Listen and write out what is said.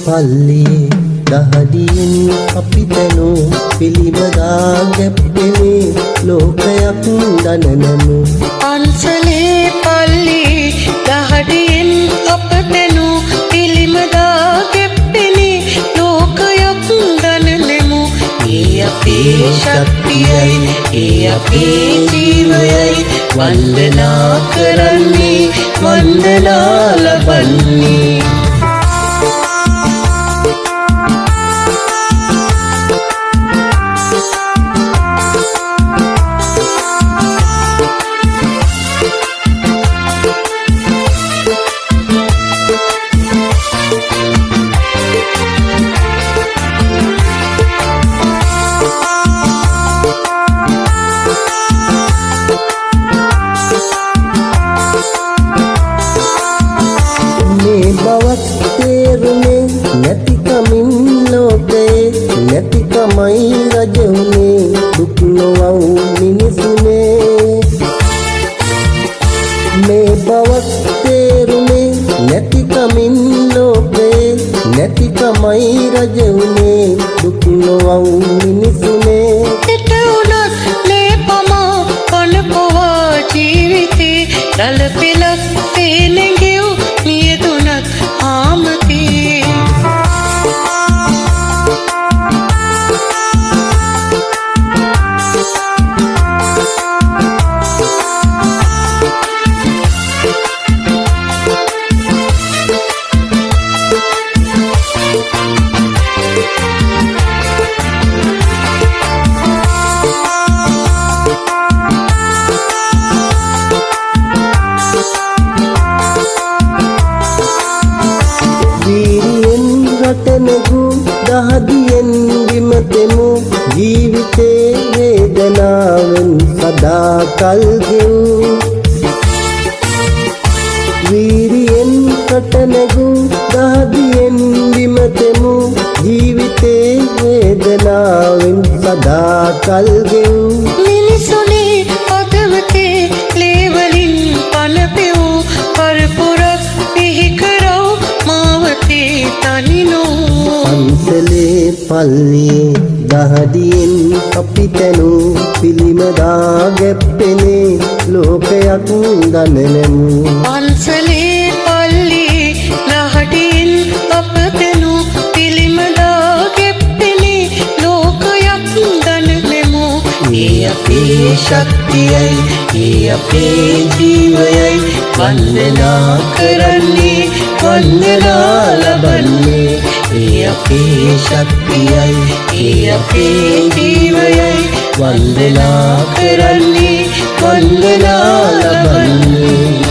පල්ලියේ දහඩියෙන් අපි තැනූ පිළිමදා ගැප්පෙනේ ලෝකයක් දනනමු. පන්සලේ පල්ලියේ දහඩියෙන් අප තැනූ පිළිමදා ගැප්පෙනේ ලෝකයක් දනනමු. ඒ අපේ ශක්තියයි ඒ අපේ ජීවයයි වන්දනා කරන්නේ වන්දනා ලබන්නේ. නැතිකමින් ලෝකයේ නැතිකමයි රජුනේ දුක් නොවව් මිනිසුනේ. මේ බවක් තේරුනේ නැතිකමින් ලෝකයේ නැතිකමයි රජුනේ දුක් නොවව් මිනිසුනේ. හිත උනත් ලේපමා පනපවා ජීවිතේ රළ පෙලක් තේනෙගෙව් මියදුනත් ආමතේ. රටනගු දහදියෙන් විමතෙමු ජීවිතේ වේදනාවෙන් සදා කල් ගෙවූ. වීරියෙන් රටනගු දහදියෙන් විමතෙමු ජීවිතේ වේදනාවෙන් සදා කල් ගෙවූ. මිනිසුනේ අදවතේ ලේවලින් පනපෙවූ පරපුරක් පිහි කරව් මාවතේ තනිනෝ. පන්සලේ පල්ලියේ දහඩියෙන් අපි තැනූ පිළිමදා ගැප්පෙනේ ලෝකයක් දනනමු. පන්සලේ පල්ලියේ දහඩියෙන් අප තැනූ පිළිමදා ගැප්පෙනේ ලෝකයක් දනනමු. ඒ අපේ ශක්තියයි ඒ අපේ ජීවයයි වන්දනා කරන්නේ වන්දනා ලබන්නේ. ඒ අපේ ශක්තියයි ඒ අපේ ජීවයයි වන්දනා කරන්නේ වන්දනා ලබන්නේ.